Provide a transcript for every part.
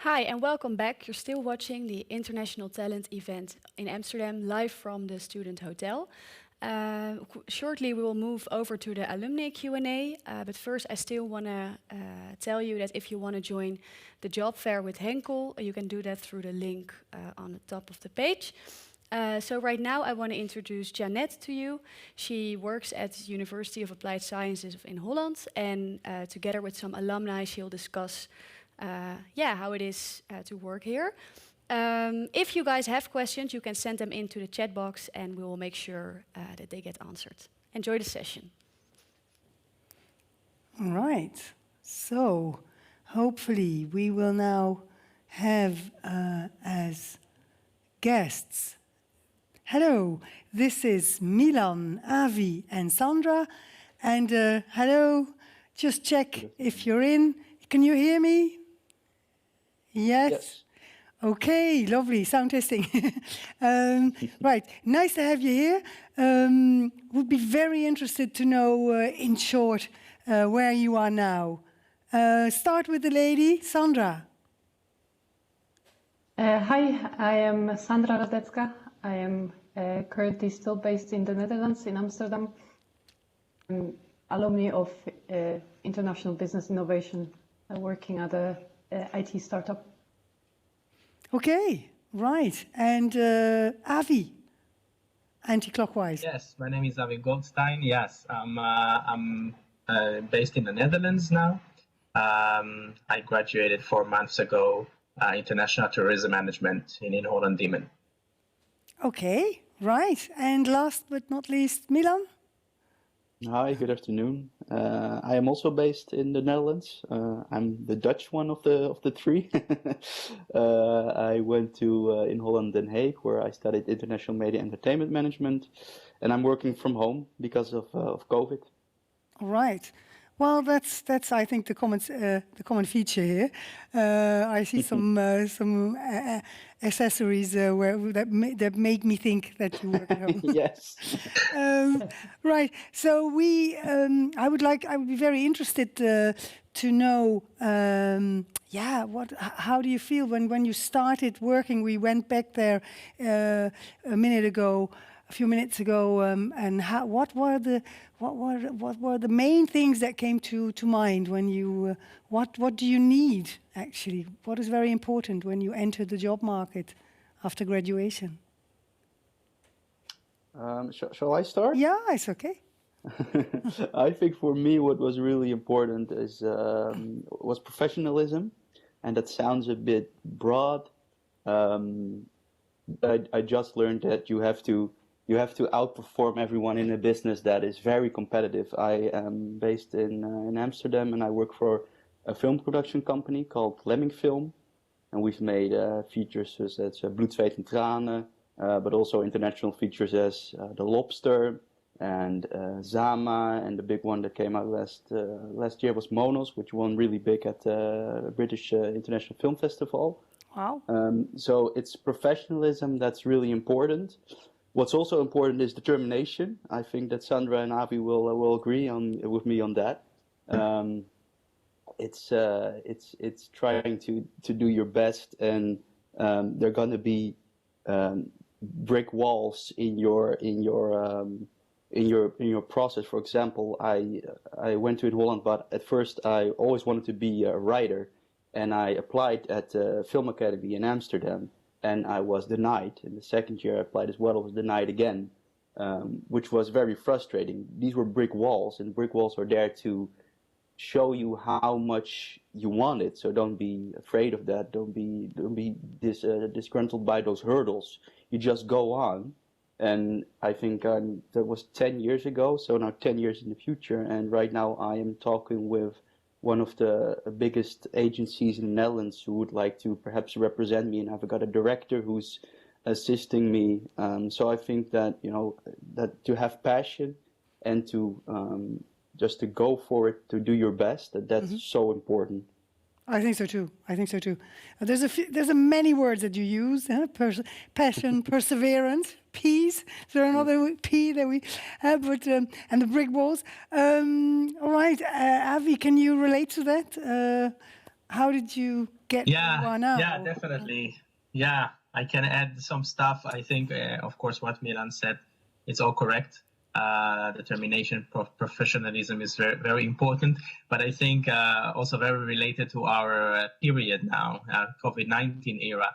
Hi and welcome back. You're still watching the International Talent event in Amsterdam, live from the Student Hotel. Shortly we will move over to the alumni Q&A, but first I still want to tell you that if you want to join the job fair with Henkel, you can do that through the link on the top of the page. So right now I want to introduce Jeannette to you. She works at the University of Applied Sciences in Holland, and together with some alumni she'll discuss how it is to work here. If you guys have questions, you can send them into the chat box and we will make sure that they get answered. Enjoy the session. All right, so hopefully we will now have as guests. Hello, this is Milan, Avi and Sandra. And hello, just check if you're in. Can you hear me? Yes. Okay, lovely, sound testing. Right, nice to have you here. Would be very interested to know, in short, where you are now. Start with the lady, Sandra. Hi, I am Sandra Radecka. I am currently still based in the Netherlands, in Amsterdam. I'm alumni of International Business Innovation, working at a IT startup. Okay, right. And Avi, anti-clockwise. Yes, my name is Avi Goldstein. Yes, I'm based in the Netherlands now. I graduated 4 months ago, International Tourism Management in Holland Diemen. Okay, right. And last but not least, Milan. Hi, good afternoon. I am also based in the Netherlands. I'm the Dutch one of the three. I went to in Holland, Den Haag, where I studied international media entertainment management, and I'm working from home because of COVID. All right. Well, that's I think the common feature here. I see some accessories that make me think that you work at home. Yes. Right. So I would be very interested to know. How do you feel when you started working? We went back there a few minutes ago, and what were the main things that came to mind when you what do you need actually? What is very important when you enter the job market after graduation? Shall I start? Yeah, it's okay. I think for me, what was really important was professionalism, and that sounds a bit broad. I just learned that you have to outperform everyone in a business that is very competitive. I am based in Amsterdam, and I work for a film production company called Lemming Film, and we've made features such as Bloed, Zweet en Tranen, but also international features as The Lobster and Zama, and the big one that came out last year was Monos, which won really big at the British International Film Festival. Wow. So it's professionalism that's really important. What's also important is determination. I think that Sandra and Avi will agree with me on that. It's trying to do your best, and there are going to be brick walls in your process. For example, I went to in Holland, but at first I always wanted to be a writer, and I applied at the Film Academy in Amsterdam. And I was denied. In the second year I applied as well, I was denied again, which was very frustrating. These were brick walls, and brick walls are there to show you how much you want it. So don't be afraid of that. Don't be disgruntled by those hurdles. You just go on. And I think that was 10 years ago, so now 10 years in the future. And right now I am talking with one of the biggest agencies in the Netherlands who would like to perhaps represent me, and I've got a director who's assisting me. So I think that that to have passion and to just to go for it, to do your best, that's so important. I think so too. There's many words that you use: passion, perseverance, peace. Is there another P that we have? But and the brick walls. All right, Avi, can you relate to that? How did you get where you are now? Yeah, definitely. Yeah, I can add some stuff. I think, of course, what Milan said, it's all correct. Determination, professionalism is very, very important. But I think also very related to our period now, COVID-19 era,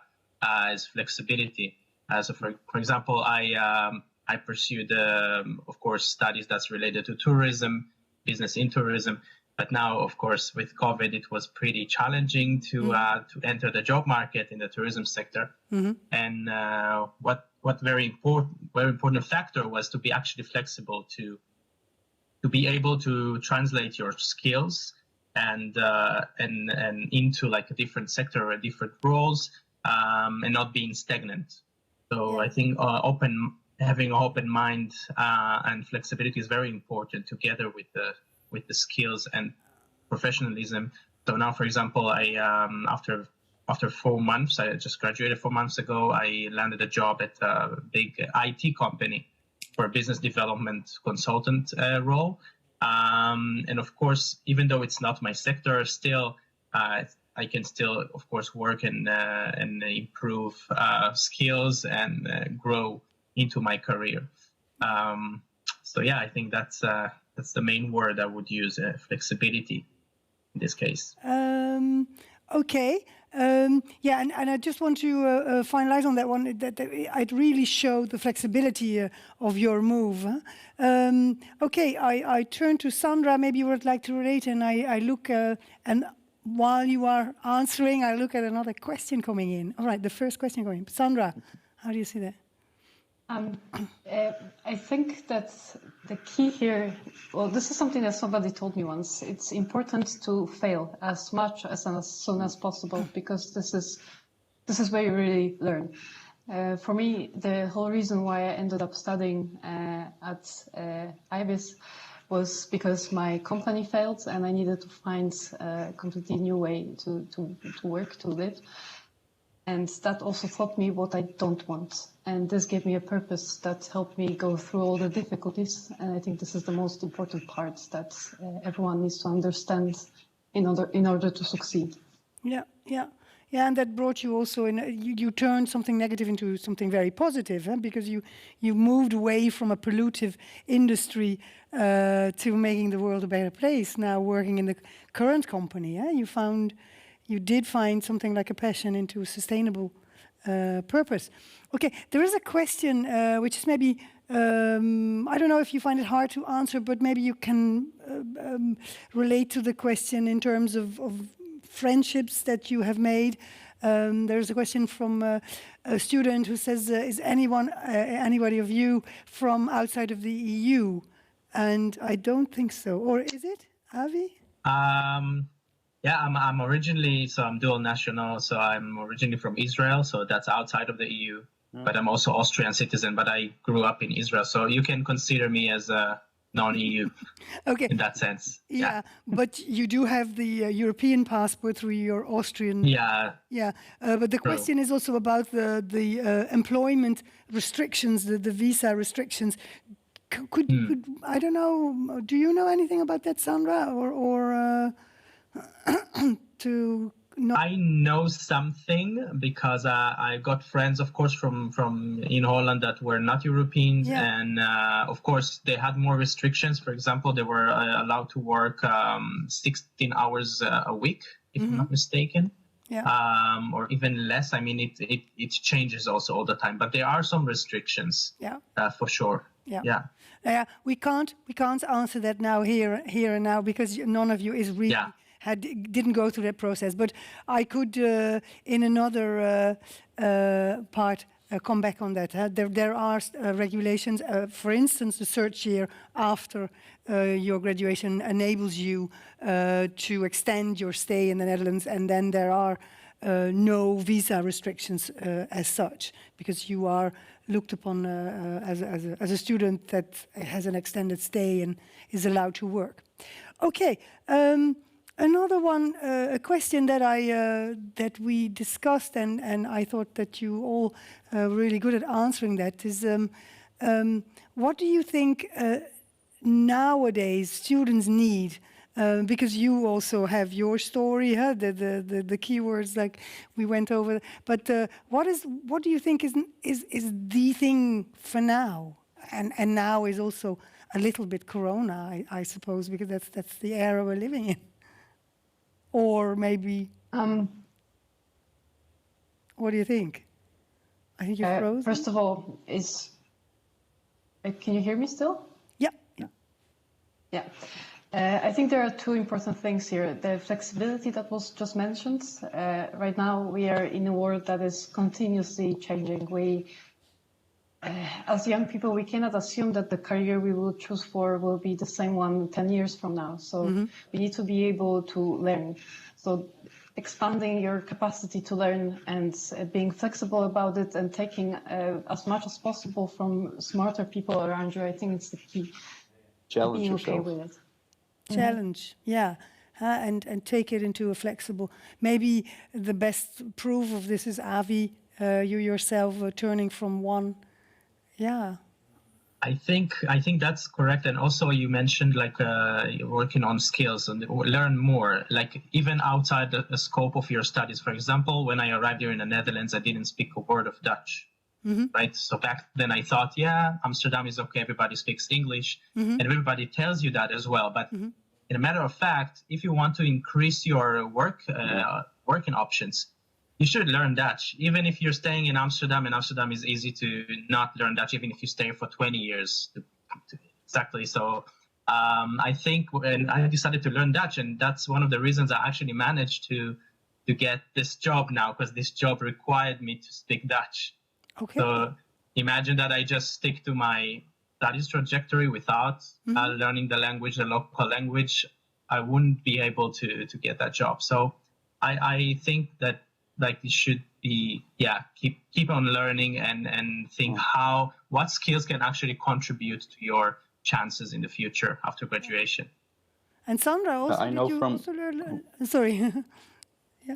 is flexibility. So, for example, I pursued, of course, studies that's related to tourism, business in tourism. But now, of course, with COVID, it was pretty challenging to enter the job market in the tourism sector. And what very important factor was to be actually flexible, to be able to translate your skills and into like a different sector or different roles, and not being stagnant. So I think having an open mind and flexibility is very important, together with the skills and professionalism. So now, for example, I after 4 months, I just graduated 4 months ago, I landed a job at a big IT company for a business development consultant role. And of course, even though it's not my sector, still I can still, of course, work and improve skills and grow into my career. So yeah, I think that's the main word I would use, flexibility in this case. Okay. Yeah, and I just want to finalize on that one, that it really showed the flexibility of your move. Okay, I turn to Sandra. Maybe you would like to relate, and I look, and while you are answering, I look at another question coming in. All right, the first question coming in. Sandra, how do you see that? I think that the key here, well, this is something that somebody told me once. It's important to fail as much as soon as possible, because this is where you really learn. For me, the whole reason why I ended up studying at IBIS was because my company failed and I needed to find a completely new way to work, to live. And that also taught me what I don't want. And this gave me a purpose that helped me go through all the difficulties. And I think this is the most important part that everyone needs to understand in order to succeed. Yeah, and that brought you also in. You turned something negative into something very positive, because you moved away from a pollutive industry to making the world a better place. Now working in the current company, you did find something like a passion into a sustainable purpose. Okay, there is a question which is maybe, I don't know if you find it hard to answer, but maybe you can relate to the question in terms of friendships that you have made. There's a question from a student who says, is anybody of you from outside of the EU? And I don't think so. Or is it, Avi? Yeah, I'm originally, so I'm dual national, so I'm originally from Israel, so that's outside of the EU, but I'm also Austrian citizen, but I grew up in Israel, so you can consider me as a non-EU in that sense. Yeah, but you do have the European passport through your Austrian... Yeah. Yeah, but the question is also about the employment restrictions, the visa restrictions. Could I don't know, do you know anything about that, Sandra, or to know? I know something because I got friends, of course, from in Holland that were not Europeans, and of course they had more restrictions. For example, they were allowed to work 16 hours a week, if I'm not mistaken, or even less. I mean, it changes also all the time, but there are some restrictions, for sure. Yeah. We can't answer that now here and now, because none of you is really didn't go through that process. But I could in another part come back on that. There are regulations. For instance, the search year after your graduation enables you to extend your stay in the Netherlands, and then there are no visa restrictions as such, because you are looked upon as a student that has an extended stay and is allowed to work. Okay, another one, a question that that we discussed, and I thought that you all were really good at answering that, is what do you think nowadays students need because you also have your story, huh? The keywords like we went over. But what do you think is the thing for now? And now is also a little bit Corona, I suppose, because that's the era we're living in. Or maybe, what do you think? I think you're frozen. First of all, can you hear me still? Yeah. Yeah. I think there are two important things here. The flexibility that was just mentioned. Right now, we are in a world that is continuously changing. As young people, we cannot assume that the career we will choose will be the same one 10 years from now. So we need to be able to learn. So expanding your capacity to learn and being flexible about it and taking as much as possible from smarter people around you, I think it's the key. Challenge being yourself. okay with it. Challenge, yeah. And take it into a flexible. Maybe the best proof of this is Avi, you yourself turning from one. Yeah. I think that's correct. And also you mentioned like working on skills and learn more, like even outside the scope of your studies. For example, when I arrived here in the Netherlands, I didn't speak a word of Dutch. Right. So back then I thought, yeah, Amsterdam is okay. Everybody speaks English and everybody tells you that as well. But in a matter of fact, if you want to increase your working options, you should learn Dutch. Even if you're staying in Amsterdam, and Amsterdam is easy to not learn Dutch, even if you stay for 20 years. Exactly. So I think when I decided to learn Dutch, and that's one of the reasons I actually managed to get this job now, because this job required me to speak Dutch. Okay. So imagine that I just stick to my studies trajectory without learning the language, the local language. I wouldn't be able to get that job. So I think that like it should be, keep on learning and think what skills can actually contribute to your chances in the future after graduation. And Sandra, also, I know did you from- also learn? Sorry.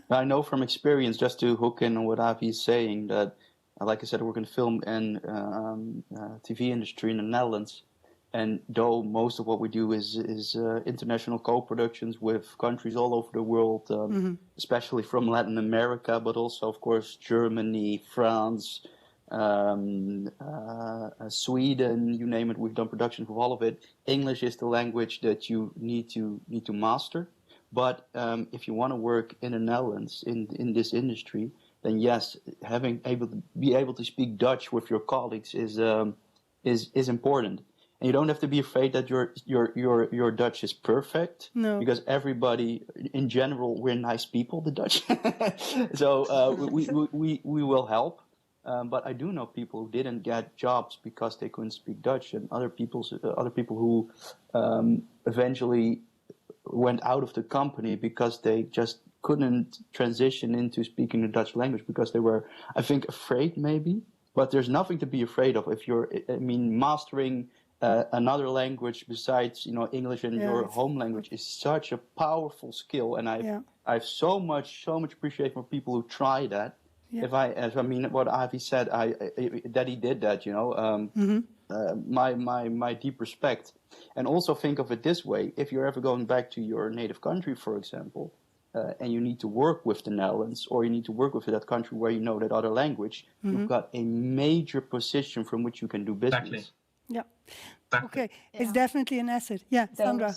I know from experience, just to hook in on what Avi is saying, that, like I said, I work in the film and TV industry in the Netherlands. And though most of what we do is international co-productions with countries all over the world, especially from Latin America, but also, of course, Germany, France, Sweden, you name it. We've done productions with all of it. English is the language that you need to master. But if you want to work in the Netherlands in this industry, then yes, be able to speak Dutch with your colleagues is important. And you don't have to be afraid that your Dutch is perfect. No. Because everybody, in general, we're nice people, the Dutch. So we will help. But I do know people who didn't get jobs because they couldn't speak Dutch, and other people who eventually went out of the company because they just couldn't transition into speaking the Dutch language because they were, I think, afraid maybe. But there's nothing to be afraid of if mastering another language besides English and your home language is such a powerful skill, and I have so much appreciation for people who try that. Yeah. What Avi said, that he did that, my deep respect. And also think of it this way: if you're ever going back to your native country, for example, and you need to work with the Netherlands, or you need to work with that country where you know that other language, you've got a major position from which you can do business. Exactly. Yeah. Exactly. Okay. It's definitely an asset. Yeah, Sandra.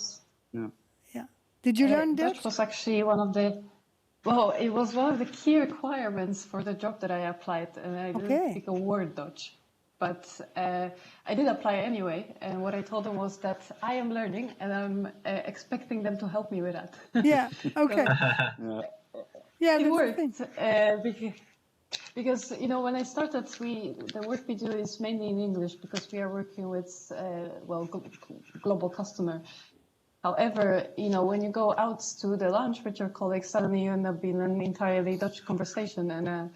Yeah. Did you learn Dutch? Dutch was actually it was one of the key requirements for the job that I applied, and I didn't speak a word Dutch. But I did apply anyway, and what I told them was that I am learning, and I'm expecting them to help me with that. Yeah, okay. It worked. Because when I started, the work we do is mainly in English because we are working with global customer. However, when you go out to the lunch with your colleagues, suddenly you end up in an entirely Dutch conversation, and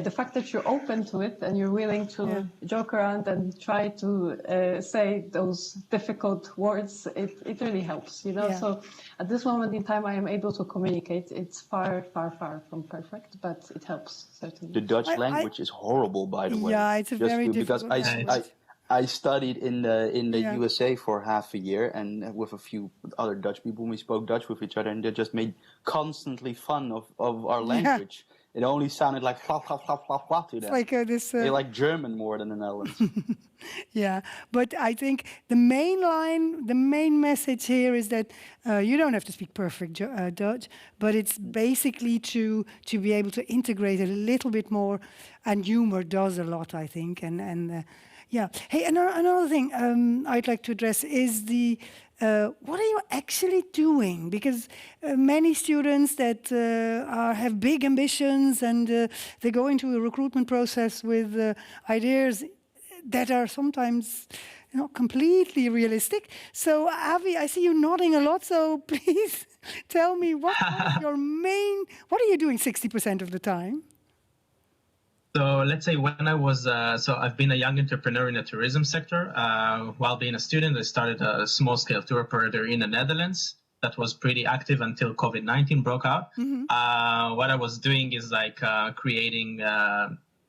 the fact that you're open to it and you're willing to joke around and try to say those difficult words, it really helps, So at this moment in time, I am able to communicate. It's far, far, far from perfect, but it helps, certainly. The Dutch language is horrible, by the way. Yeah, it's a very difficult language. I studied in the Yeah. USA for half a year, and with a few other Dutch people, we spoke Dutch with each other, and they just made constantly fun of our language. It only sounded like fla fla fla fla fla to It's them. like this. They like German more than the Netherlands. Yeah, but I think the main message here is that you don't have to speak perfect Dutch, but it's basically to be able to integrate a little bit more, and humor does a lot, I think. And yeah, hey, another thing I'd like to address is the what are you actually doing? Because many students that have big ambitions and they go into a recruitment process with ideas that are sometimes not completely realistic. So, Avi, I see you nodding a lot. So, please tell me what is your main? What are you doing 60% of the time? So let's say when I was, so I've been a young entrepreneur in the tourism sector. While being a student, I started a small-scale tour operator in the Netherlands that was pretty active until COVID-19 broke out. What I was doing is like creating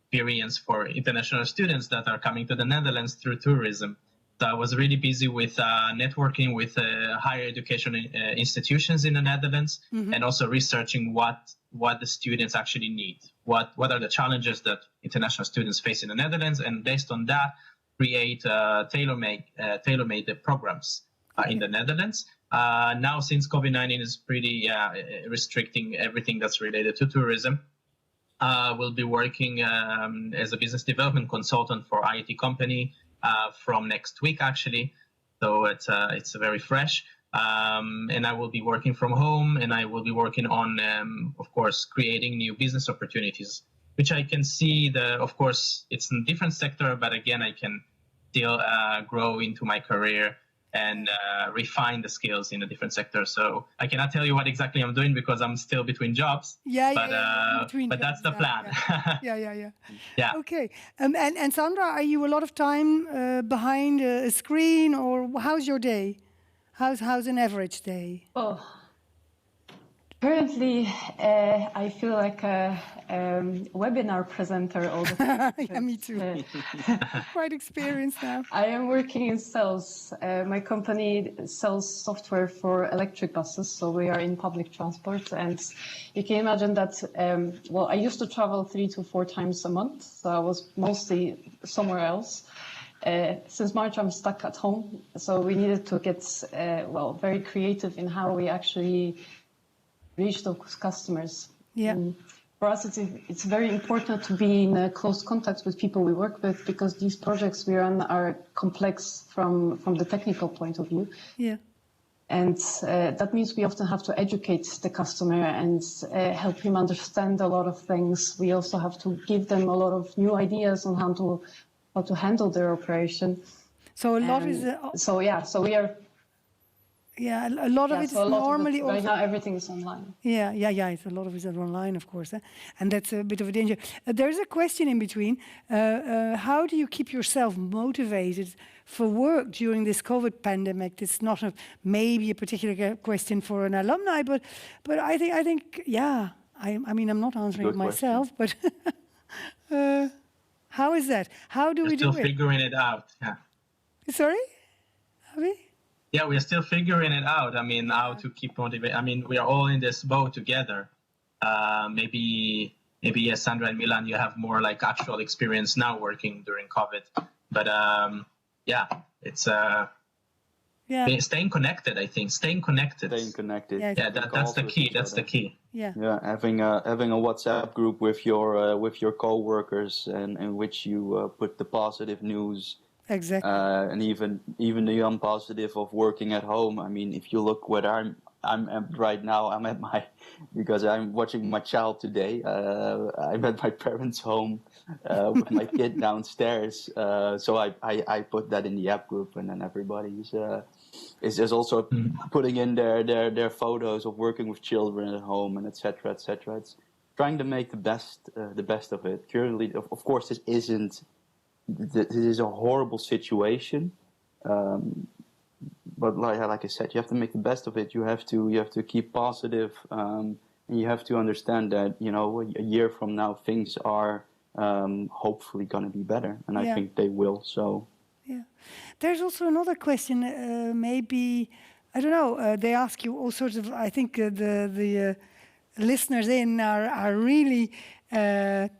experience for international students that are coming to the Netherlands through tourism. So I was really busy with networking with higher education institutions in the Netherlands, and also researching what the students actually need. What are the challenges that international students face in the Netherlands, and based on that, create tailor-made programs in the Netherlands. Now, since COVID-19 is pretty restricting everything that's related to tourism, we'll be working as a business development consultant for IT company from next week, actually. So it's very fresh. And I will be working from home, and I will be working on, of course, creating new business opportunities, which I can see of course, it's in a different sector, but again, I can still grow into my career and refine the skills in a different sector. So I cannot tell you what exactly I'm doing because I'm still between jobs. But that's the plan. Yeah. Okay. And Sandra, are you a lot of time behind a screen, or how's your day? How's an average day? Oh, currently, I feel like a webinar presenter all the time. Yeah, me too. Quite experienced now. I am working in sales. My company sells software for electric buses, so we are in public transport. And you can imagine that, I used to travel 3 to 4 times a month, so I was mostly somewhere else. Since March, I'm stuck at home, so we needed to get, very creative in how we actually reach those customers. Yeah. For us, it's very important to be in close contact with people we work with, because these projects we run are complex from the technical point of view. Yeah. And that means we often have to educate the customer and help him understand a lot of things. We also have to give them a lot of new ideas on how to handle their operation. So a lot is. So we are. Yeah, a lot of it is normally right now everything is online. Yeah. It's a lot of it is online, of course, and that's a bit of a danger. There's a question in between. How do you keep yourself motivated for work during this COVID pandemic? It's not maybe a particular question for an alumni, but I think I mean I'm not answering it myself, but how is that? How do we do it? Still figuring it out. Yeah. Sorry, Avi? Yeah, we're still figuring it out. I mean, how to keep motivated. I mean, we are all in this boat together. Maybe yes, Sandra and Milan, you have more like actual experience now working during COVID. But it's staying connected. I think staying connected. Yeah, that's the key. That's the key. Yeah. Yeah, having a WhatsApp group with your co-workers and in which you put the positive news. Exactly. And even the unpositive of working at home. I mean, if you look what I'm right now, I'm at because I'm watching my child today. I'm at my parents' home with my kid downstairs. So I put that in the app group, and then everybody is just also putting in their photos of working with children at home, and etc. etc. It's trying to make the best of it. Currently, of course, this isn't. This is a horrible situation, but like I said, you have to make the best of it. You have to keep positive, and you have to understand that a year from now things are hopefully going to be better, and I think they will. So Yeah. There's also another question, maybe, I don't know, they ask you all sorts of, I think the listeners are really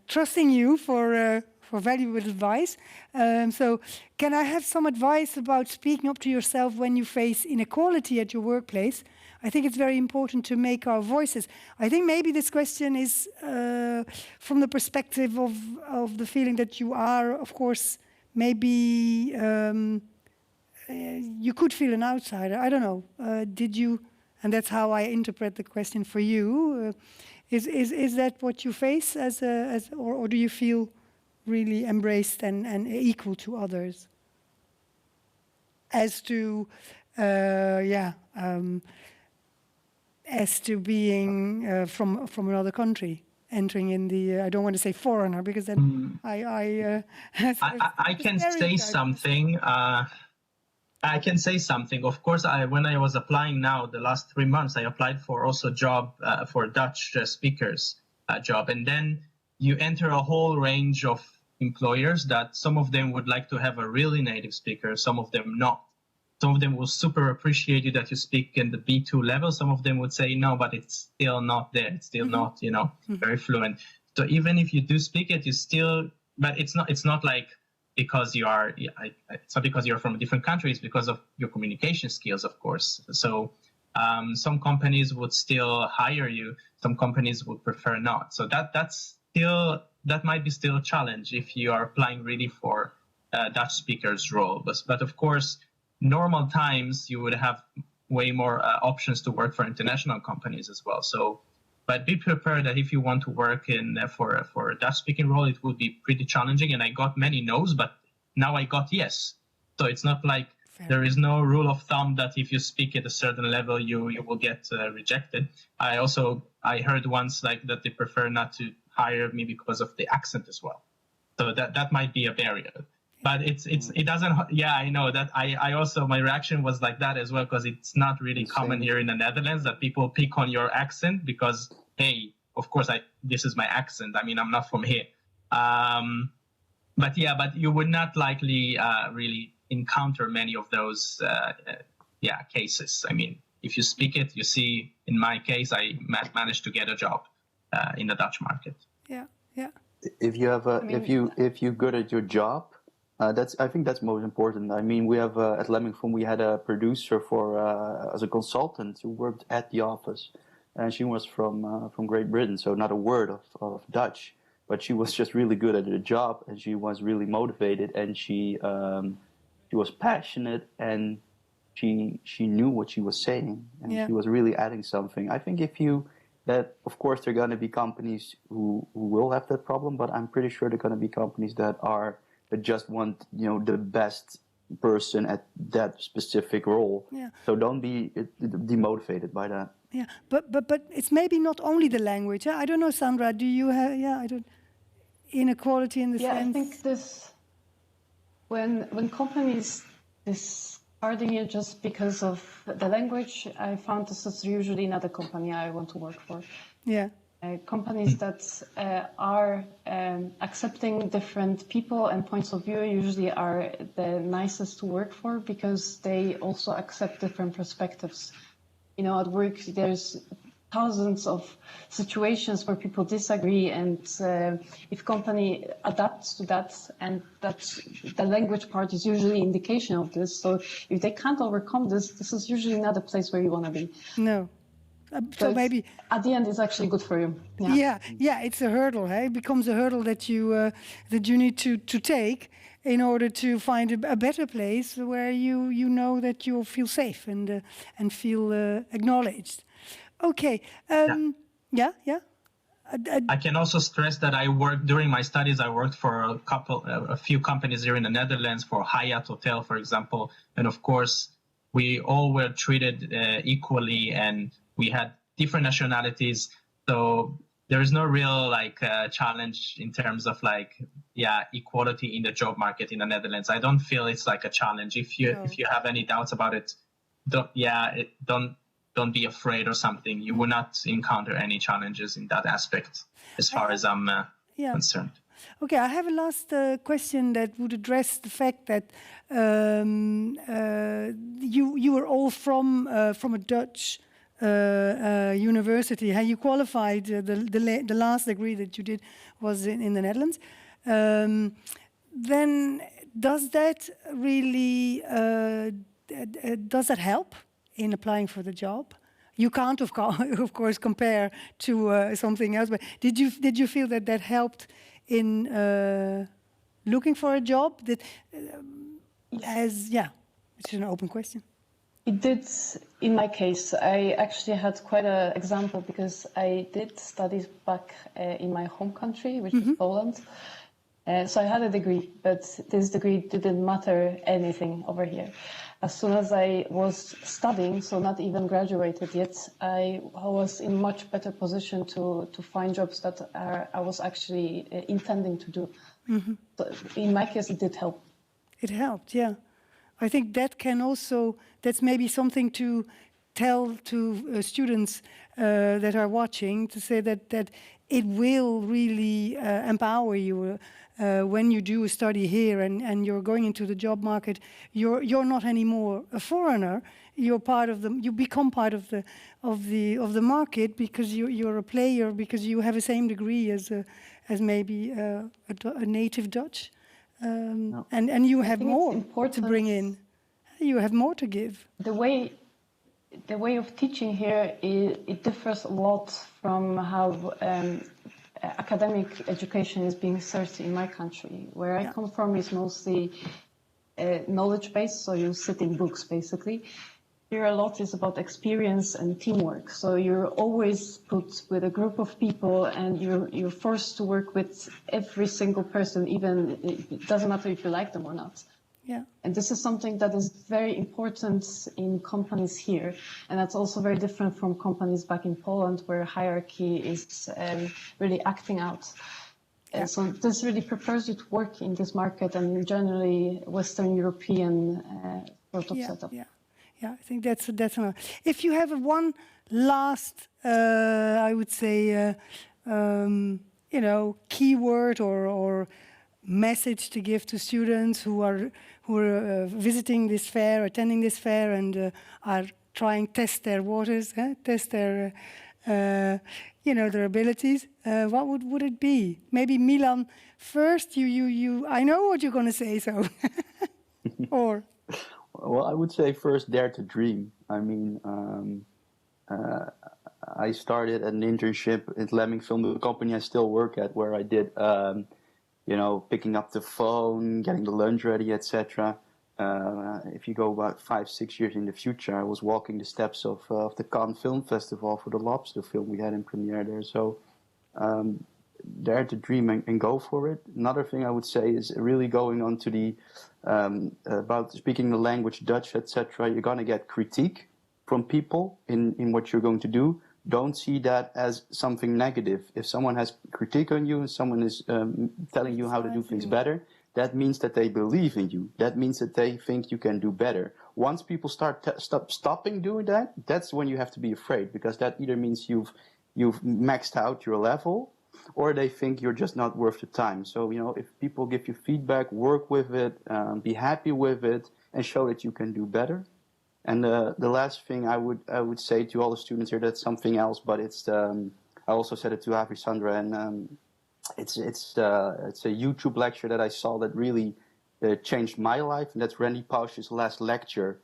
trusting you for valuable advice. So can I have some advice about speaking up to yourself when you face inequality at your workplace? I think it's very important to make our voices. I think maybe this question is from the perspective of the feeling that you are, of course, maybe you could feel an outsider. I don't know. Did you? And that's how I interpret the question for you. Is that what you face or do you feel really embraced and equal to others? As to being from another country, entering in the I don't want to say foreigner because then I can say something. I can say something. Of course, when I was applying now, the last 3 months, I applied for also job for Dutch speakers job. And then you enter a whole range of employers that some of them would like to have a really native speaker, some of them not. Some of them will super appreciate you that you speak in the B2 level. Some of them would say, no, but it's still not there. It's still not, very fluent. So even if you do speak it, you still, but it's not like, because you are, it's not because you're from a different country, it's because of your communication skills, of course. So some companies would still hire you, some companies would prefer not. So that might be still a challenge if you are applying really for a Dutch speaker's role. But of course, normal times you would have way more options to work for international companies as well. So, but be prepared that if you want to work for a Dutch-speaking role, it would be pretty challenging. And I got many no's, but now I got yes. So it's not like there is no rule of thumb that if you speak at a certain level, you will get rejected. I heard once like that they prefer not to hire me because of the accent as well. So that might be a barrier. But it doesn't. Yeah, I know that. I also, my reaction was like that as well, because it's not really common here in the Netherlands that people pick on your accent because, hey, of course, this is my accent. I mean, I'm not from here. But you would not likely really encounter many of those cases. I mean, if you speak it, you see, in my case, I managed to get a job in the Dutch market. Yeah. If you have if you're good at your job. I think that's most important. I mean, we have at Leamington we had a producer as a consultant who worked at the office, and she was from Great Britain, so not a word of Dutch, but she was just really good at her job, and she was really motivated, and she was passionate, and she knew what she was saying, and she was really adding something. I think of course there are going to be companies who will have that problem, but I'm pretty sure there are going to be companies that just want the best person at that specific role. Yeah. So don't be demotivated by that. Yeah, but it's maybe not only the language. I don't know, Sandra. Do you have? Yeah, I don't. Inequality in the sense. Yeah, I think this when companies discarding you just because of the language, I found this is usually not a company I want to work for. Yeah. Companies that are accepting different people and points of view usually are the nicest to work for because they also accept different perspectives. At work, there's thousands of situations where people disagree, and if company adapts to that, and that's the language part is usually indication of this. So if they can't overcome this is usually not a place where you want to be. No. So maybe at the end it's actually good for you. Yeah, it's a hurdle. Hey? It becomes a hurdle that you need to take in order to find a better place where you know that you'll feel safe and feel acknowledged. Okay. Yeah. I can also stress that during my studies. I worked for a few companies here in the Netherlands, for Hyatt Hotel, for example, and of course we all were treated equally, and we had different nationalities, so there is no real challenge in terms of equality in the job market in the Netherlands. I don't feel it's like a challenge. If you have any doubts about it, don't be afraid or something. You will not encounter any challenges in that aspect, as far as I'm concerned. Okay, I have a last question that would address the fact that you were all from a Dutch university. How you qualified? The last degree that you did was in the Netherlands. Then does that really does that help in applying for the job? You can't, of course, compare to something else. But did you feel that that helped in looking for a job? That it's an open question. It did, in my case. I actually had quite an example because I did studies back in my home country, which is Poland. So I had a degree, but this degree didn't matter anything over here. As soon as I was studying, so not even graduated yet, I was in much better position to find jobs that I was actually intending to do. So in my case, it did help. It helped, yeah. I think that can also, that's maybe something to tell to students that are watching, to say that it will really empower you when you do study here and you're going into the job market. You're not anymore a foreigner. You're part of you become part of the market because you're a player, because you have the same degree as maybe a native Dutch, and you have more to bring in. You have more to give. The way of teaching here, it differs a lot from how academic education is being served in my country. Where I come from is mostly knowledge-based, so you sit in books, basically. Here a lot is about experience and teamwork. So you're always put with a group of people and you're forced to work with every single person, even it doesn't matter if you like them or not. Yeah. And this is something that is very important in companies here. And that's also very different from companies back in Poland, where hierarchy is really acting out. Yeah. So this really prepares you to work in this market and generally Western European sort of setup. Yeah, I think that's enough. If you have one last, I would say, keyword or message to give to students who are visiting this fair, attending this fair, and are test their waters, test their their abilities, what would it be? Maybe Milan first. I know what you're going to say, so or. Well, I would say first, dare to dream. I mean, I started an internship at Lemming Film, the company I still work at, where I did, picking up the phone, getting the lunch ready, etc. If you go about 5-6 years in the future, I was walking the steps of the Cannes Film Festival for the Lobster film we had in premiere there. So dare to dream and go for it. Another thing I would say is really going on to the about speaking the language Dutch, etc. You're going to get critique from people in what you're going to do. Don't see that as something negative. If someone has critique on you and someone is telling you how to do things better, that means that they believe in you. That means that they think you can do better. Once people stopping doing that, that's when you have to be afraid, because that either means you've maxed out your level, or they think you're just not worth the time. So, if people give you feedback, work with it, be happy with it, and show that you can do better. And the last thing I would say to all the students here, that's something else, but it's I also said it to Avi Sandra, and it's a YouTube lecture that I saw that really changed my life, and that's Randy Pausch's last lecture.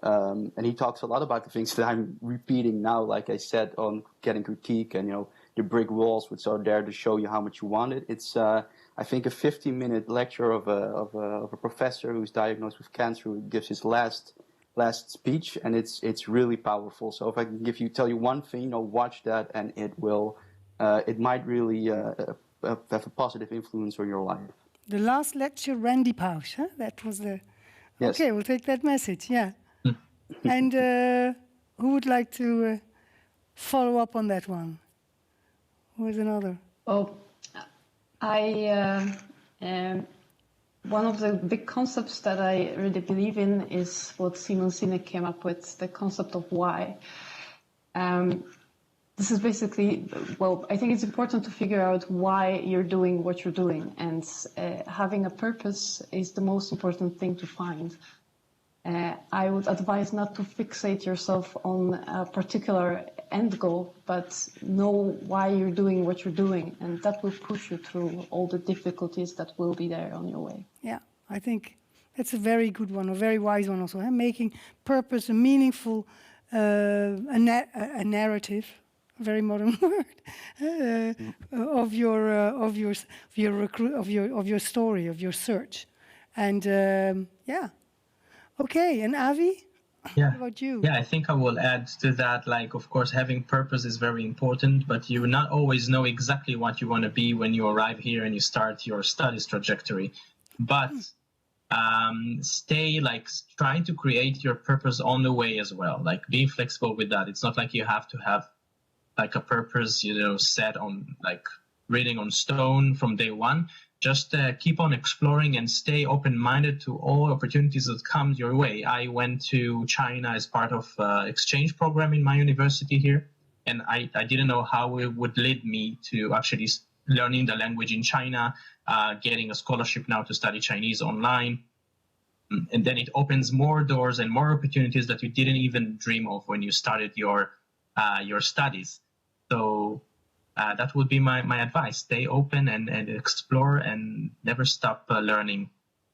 And he talks a lot about the things that I'm repeating now, like I said, on getting critique and, the brick walls which are there to show you how much you want it. It's, I think, a 15-minute lecture of a professor who's diagnosed with cancer, who gives his last speech, and it's really powerful. So if I can tell you one thing, watch that, and it might really have a positive influence on your life. The last lecture, Randy Pausch, huh? That was the... Yes. Okay, we'll take that message, yeah. And who would like to follow up on that one? Who is another? Oh, one of the big concepts that I really believe in is what Simon Sinek came up with, the concept of why. this is basically, well, I think it's important to figure out why you're doing what you're doing, and having a purpose is the most important thing to find. I would advise not to fixate yourself on a particular end goal, but know why you're doing what you're doing, and that will push you through all the difficulties that will be there on your way. Yeah, I think that's a very good one, a very wise one also. Making purpose a meaningful, a narrative, a very modern word, of your story, of your search, and yeah. Okay, and Avi, Yeah. what about you? Yeah, I think I will add to that, like, of course, having purpose is very important, but you not always know exactly what you want to be when you arrive here and you start your studies trajectory. But stay, like, trying to create your purpose on the way as well, like being flexible with that. It's not like you have to have like a purpose, set on, like, written on stone from day one. Just keep on exploring and stay open-minded to all opportunities that come your way. I went to China as part of exchange program in my university here, and I didn't know how it would lead me to actually learning the language in China, getting a scholarship now to study Chinese online. And then it opens more doors and more opportunities that you didn't even dream of when you started your studies. So that would be my advice. Stay open and explore, and never stop learning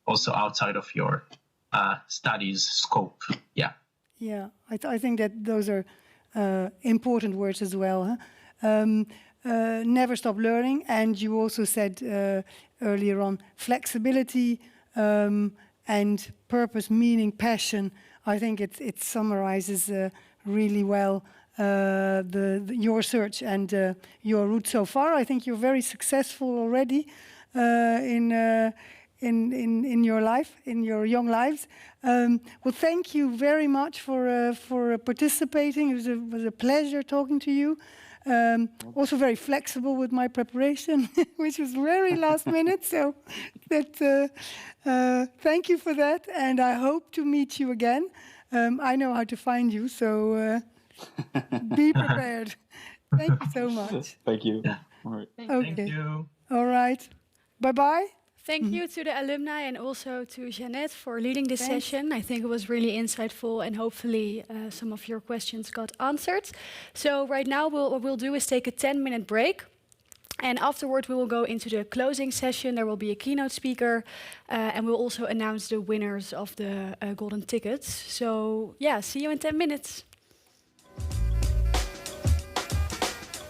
also outside of your studies scope. Yeah. Yeah, I think that those are important words as well. Huh? Never stop learning. And you also said earlier on, flexibility and purpose, meaning, passion. I think it summarizes really well your search and your route so far. I think you're very successful already in your life, in your young lives. Well, thank you very much for participating. It was a pleasure talking to you. Also very flexible with my preparation, which was very last minute. So that thank you for that, and I hope to meet you again. I know how to find you, so be prepared. Thank you so much. Thank you. Yeah. All right. Okay. Thank you. All right. Bye-bye. Thank you to the alumni and also to Jeannette for leading this Thanks. session. I think it was really insightful, and hopefully some of your questions got answered. So right now what we'll do is take a 10-minute break. And afterward, we will go into the closing session. There will be a keynote speaker, and we'll also announce the winners of the golden tickets. So yeah, see you in 10 minutes.